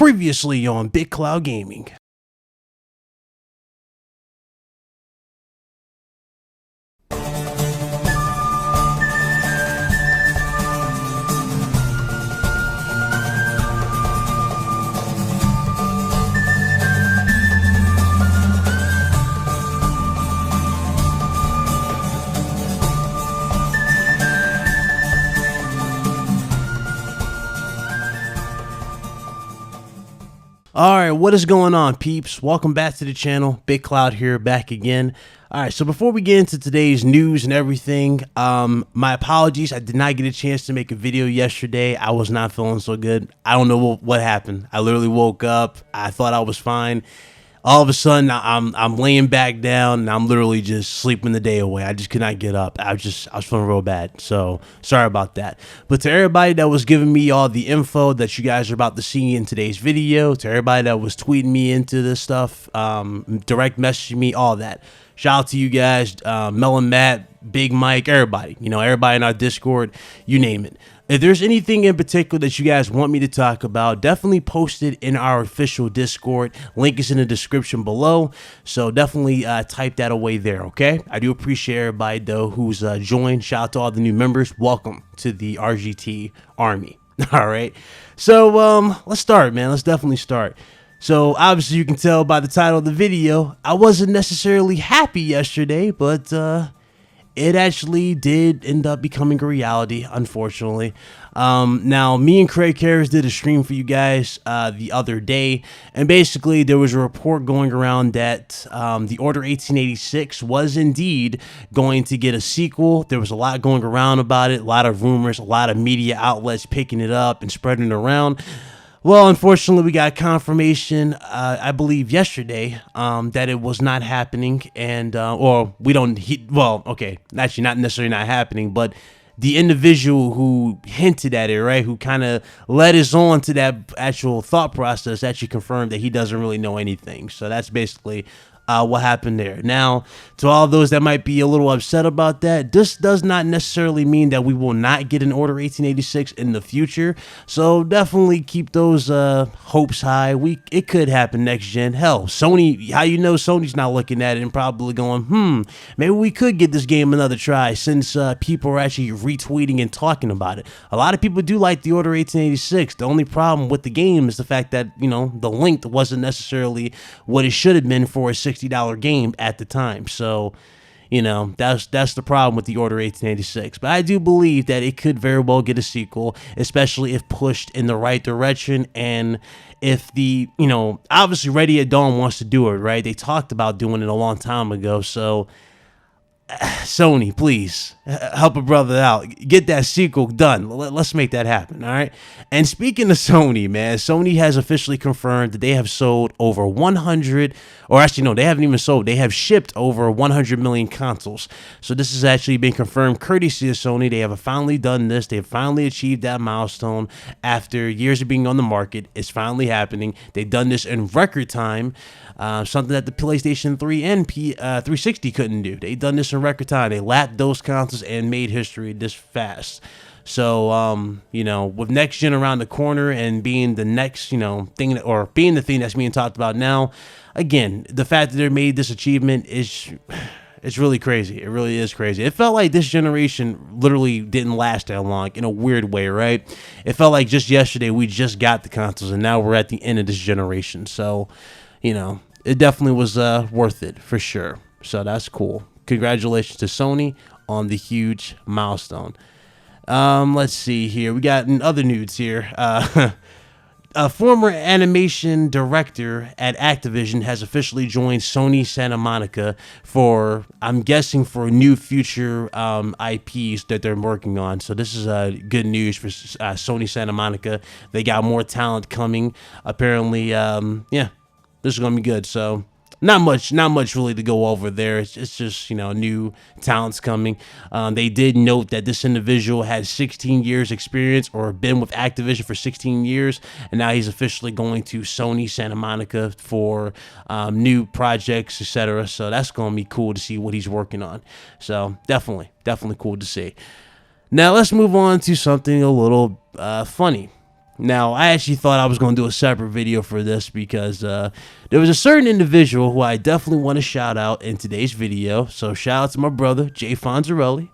Previously on Big Cloud Gaming. Alright, what is going on, peeps? Welcome back to the channel. Big Cloud here, back again. Alright, so before we get into today's news and everything, my apologies. I did not get a chance to make a video yesterday. I was not feeling so good. I don't know what happened. I literally woke up. I thought I was fine. All of a sudden, I'm laying back down and I'm literally just sleeping the day away. I just could not get up. I was feeling real bad. So sorry about that. But to everybody that was giving me all the info that you guys are about to see in today's video, to everybody that was tweeting me into this stuff, direct messaging me, all that. Shout out to you guys, Melon Matt, Big Mike, everybody. You know, everybody in our Discord, you name it. If there's anything in particular that you guys want me to talk about, definitely post it in our official Discord. Link is in the description below. So definitely type that away there, okay? I do appreciate everybody, though, who's joined. Shout out to all the new members. Welcome to the RGT Army. All right. So let's start, man. Let's definitely start. So obviously you can tell by the title of the video, I wasn't necessarily happy yesterday, but it actually did end up becoming a reality, unfortunately. Now, me and Craig Harris did a stream for you guys the other day, and basically there was a report going around that the Order 1886 was indeed going to get a sequel. There was a lot going around about it, a lot of rumors, a lot of media outlets picking it up and spreading it around. Well, unfortunately, we got confirmation, I believe yesterday, that it was not happening, and, or we don't, well, okay, actually not necessarily not happening, but the individual who hinted at it, right, who kind of led us on to that actual thought process actually confirmed that he doesn't really know anything. So that's basically what happened there. Now, to all those that might be a little upset about that, this does not necessarily mean that we will not get an Order 1886 in the future. So definitely keep those hopes high. It could happen next gen. Hell, Sony, how you know Sony's not looking at it and probably going, maybe we could get this game another try, since people are actually retweeting and talking about it. A lot of people do like the Order 1886. The only problem with the game is the fact that, you know, the length wasn't necessarily what it should have been for a $60 game at the time. So, you know, that's the problem with the Order 1886. But I do believe that it could very well get a sequel, especially if pushed in the right direction, and if the, you know, obviously Ready at Dawn wants to do it, right? They talked about doing it a long time ago. So Sony, please help a brother out. Get that sequel done. Let's make that happen, all right? And speaking of Sony, man, Sony has officially confirmed that they have sold over 100, or actually, no, they haven't even sold. They have shipped over 100 million consoles. So this has actually been confirmed courtesy of Sony. They have finally done this. They have finally achieved that milestone after years of being on the market. It's finally happening. They've done this in record time, something that the PlayStation 3 and 360 couldn't do. They've done this in record time. They lapped those consoles and made history this fast. So, you know, with next gen around the corner and being the next, you know, thing, or being the thing that's being talked about now, again, the fact that they made this achievement is, it's really crazy. It really is crazy. It felt like this generation literally didn't last that long in a weird way, right? It felt like just yesterday we just got the consoles and now we're at the end of this generation. So, you know, it definitely was worth it for sure. So that's cool. Congratulations to Sony on the huge milestone. Let's see here. We got in other news here. A former animation director at Activision has officially joined Sony Santa Monica for, I'm guessing, for new future IPs that they're working on. So this is good news for Sony Santa Monica. They got more talent coming. Apparently, yeah, this is gonna be good. So not much really to go over there. It's just, you know, new talents coming. They did note that this individual had 16 years experience, or been with Activision for 16 years, and now he's officially going to Sony Santa Monica for new projects, etc. So that's going to be cool to see what he's working on. So definitely cool to see. Now let's move on to something a little funny. Now, I actually thought I was going to do a separate video for this because there was a certain individual who I definitely want to shout out in today's video. So shout out to my brother, Jay Fonzarelli.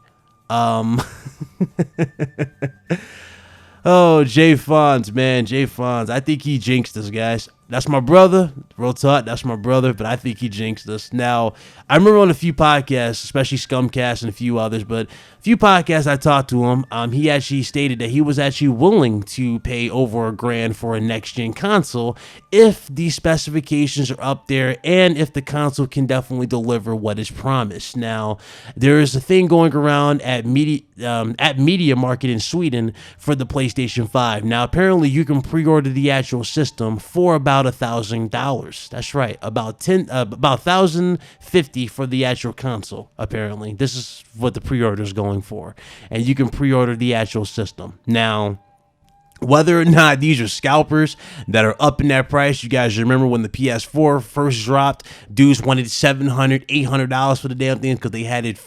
Oh, Jay Fonz, man, Jay Fonz. I think he jinxed us, guys. That's my brother. Real talk, that's my brother, but I think he jinxed us. Now, I remember on a few podcasts, especially Scumcast and a few others, but a few podcasts I talked to him, he actually stated that he was actually willing to pay over $1,000 for a next-gen console if the specifications are up there and if the console can definitely deliver what is promised. Now, there is a thing going around at Media Market in Sweden for the PlayStation 5. Now, apparently, you can pre-order the actual system for about $1,000. That's right, about $1,050 for the actual console. Apparently, this is what the pre-order is going for, and you can pre-order the actual system. Now, whether or not these are scalpers that are up in that price, you guys remember when the PS4 first dropped, dudes wanted $700, $800 for the damn thing because they had it,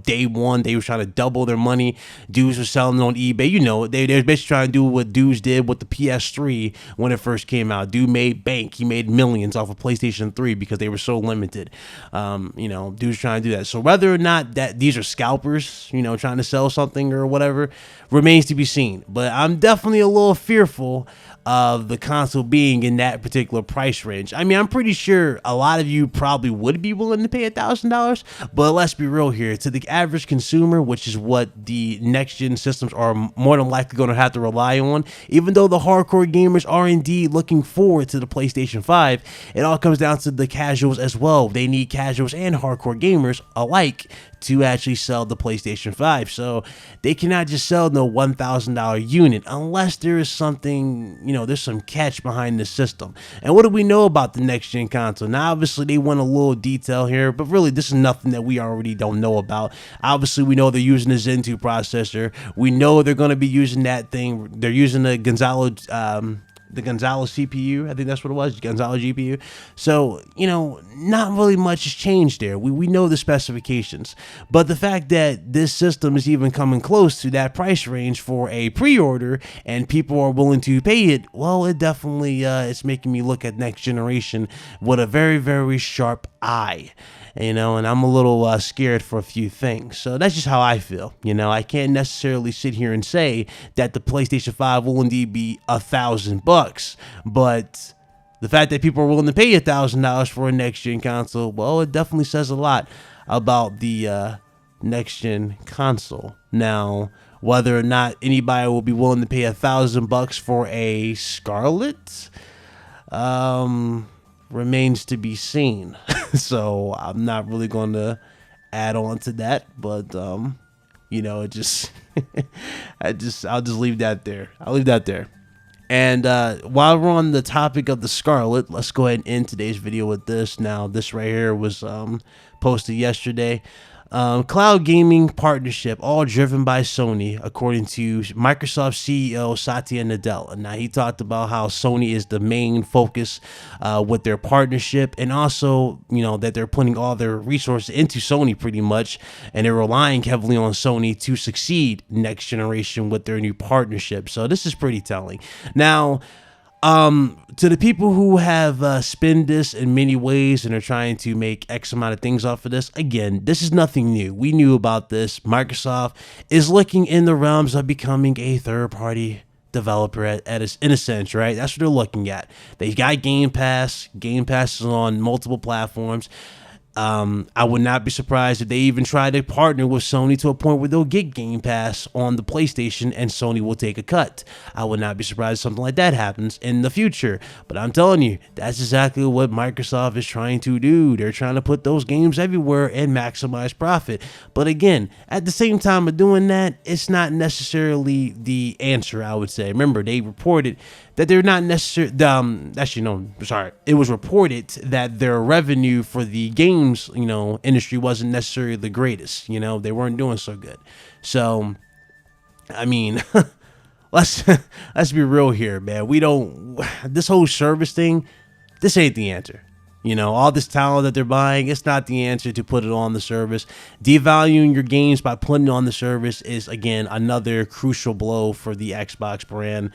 day one. They were trying to double their money. Dudes were selling it on eBay. They're basically trying to do what dudes did with the PS3 when it first came out. Dude made bank. He made millions off of PlayStation 3 because they were so limited. Dudes trying to do that. So whether or not that these are scalpers, trying to sell something or whatever, remains to be seen. But I'm definitely a little fearful of the console being in that particular price range. I mean, I'm pretty sure a lot of you probably would be willing to pay $1,000, but let's be real here. To the average consumer, which is what the next-gen systems are more than likely going to have to rely on, even though the hardcore gamers are indeed looking forward to the PlayStation 5, it all comes down to the casuals as well. They need casuals and hardcore gamers alike to actually sell the PlayStation 5. So they cannot just sell no $1,000 unit unless there is something, there's some catch behind the system. And what do we know about the next gen console? Now, obviously they went a little detail here, but really this is nothing that we already don't know about. Obviously we know they're using the Zen 2 processor. We know they're going to be using that thing. They're using the Gonzalo CPU, I think that's what it was, Gonzalo GPU. So, not really much has changed there. We know the specifications, but the fact that this system is even coming close to that price range for a pre-order and people are willing to pay it, well, it definitely it's making me look at next generation with a very, very sharp eye. And I'm a little scared for a few things. So that's just how I feel. I can't necessarily sit here and say that the PlayStation 5 will indeed be $1,000, but the fact that people are willing to pay $1,000 for a next-gen console, well, it definitely says a lot about the next-gen console. Now, whether or not anybody will be willing to pay $1,000 for a Scarlet, remains to be seen. So I'm not really going to add on to that, but it just I'll just leave that there. I'll leave that there. And while we're on the topic of the Scarlet, let's go ahead and end today's video with this. Now, this right here was posted yesterday. Cloud gaming partnership, all driven by Sony, according to Microsoft CEO Satya Nadella. Now, he talked about how Sony is the main focus with their partnership, and also, that they're putting all their resources into Sony pretty much, and they're relying heavily on Sony to succeed next generation with their new partnership. So this is pretty telling. Now, to the people who have spun this in many ways and are trying to make X amount of things off of this, again, this is nothing new. We knew about this. Microsoft is looking in the realms of becoming a third-party developer in a sense, right? That's what they're looking at. They got Game Pass. Game Pass is on multiple platforms. I would not be surprised if they even try to partner with Sony to a point where they'll get Game Pass on the PlayStation and Sony will take a cut. I would not be surprised if something like that happens in the future. But I'm telling you, that's exactly what Microsoft is trying to do. They're trying to put those games everywhere and maximize profit. But again, at the same time of doing that, it's not necessarily the answer, I would say. Remember, they reported that they're not necessarily, it was reported that their revenue for the games, industry wasn't necessarily the greatest. They weren't doing so good. So, I mean, let's be real here, man. This whole service thing, this ain't the answer. All this talent that they're buying, it's not the answer to put it on the service. Devaluing your games by putting it on the service is, again, another crucial blow for the Xbox brand.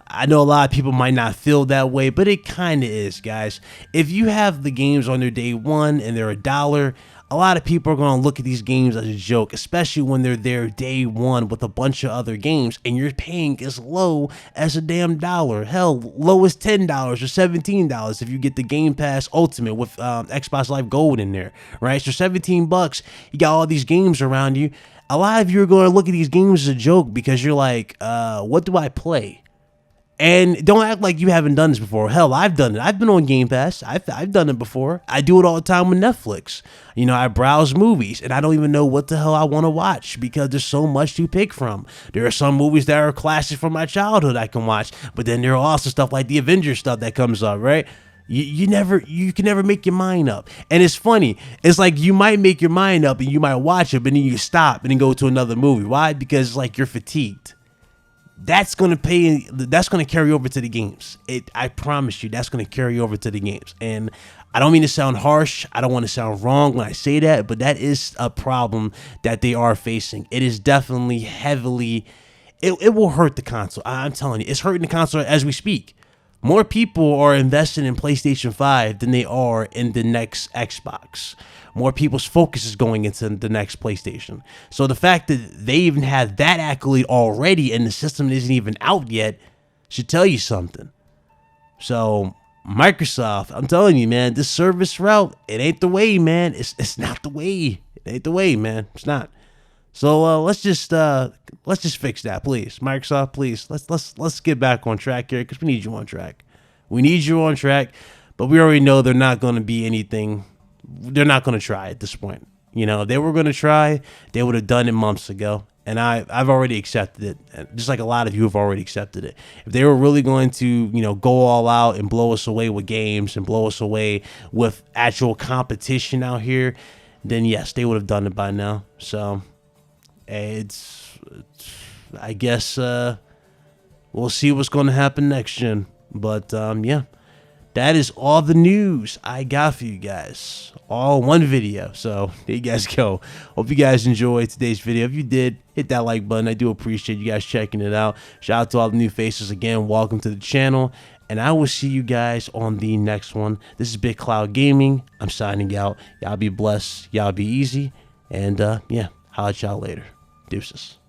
I know a lot of people might not feel that way, but it kind of is, guys. If you have the games on their day one and they're $1, a lot of people are going to look at these games as a joke, especially when they're there day one with a bunch of other games and you're paying as low as a damn $1. Hell, low as $10 or $17 if you get the Game Pass Ultimate with Xbox Live Gold in there, right? So $17, you got all these games around you. A lot of you are going to look at these games as a joke because you're like, what do I play? And don't act like you haven't done this before. Hell, I've done it. I've been on Game Pass. I've done it before. I do it all the time with Netflix. You know, I browse movies and I don't even know what the hell I want to watch because there's so much to pick from. There are some movies that are classics from my childhood I can watch, but then there are also stuff like the Avengers stuff that comes up, right? You can never make your mind up. And it's funny. It's like you might make your mind up and you might watch it, but then you stop and then go to another movie. Why? Because it's like you're fatigued. That's going to carry over to the games. I promise you, that's going to carry over to the games. And I don't mean to sound harsh. I don't want to sound wrong when I say that, but that is a problem that they are facing. It is definitely heavily, it will hurt the console. I'm telling you, it's hurting the console as we speak. More people are investing in PlayStation 5 than they are in the next Xbox. More people's focus is going into the next PlayStation. So the fact that they even have that accolade already and the system isn't even out yet should tell you something. So Microsoft, I'm telling you, man, this service route, it ain't the way, man. It's not the way. It ain't the way, man. It's not. So let's just fix that, please. Microsoft, please. Let's get back on track here because we need you on track. We need you on track, but we already know they're not going to be anything. They're not going to try at this point. You know, if they were going to try, they would have done it months ago. And I've already accepted it, just like a lot of you have already accepted it. If they were really going to, you know, go all out and blow us away with games and blow us away with actual competition out here, then yes, they would have done it by now. So it's I guess we'll see what's going to happen next gen. But yeah, that is all the news I got for you guys, all in one video. So there you guys go. Hope you guys enjoyed today's video. If you did, hit that like button. I do appreciate you guys checking it out. Shout out to all the new faces again. Welcome to the channel, and I will see you guys on the next one. This is Big Cloud Gaming. I'm signing out. Y'all be blessed. Y'all be easy. And yeah, holla at y'all later. Deuces.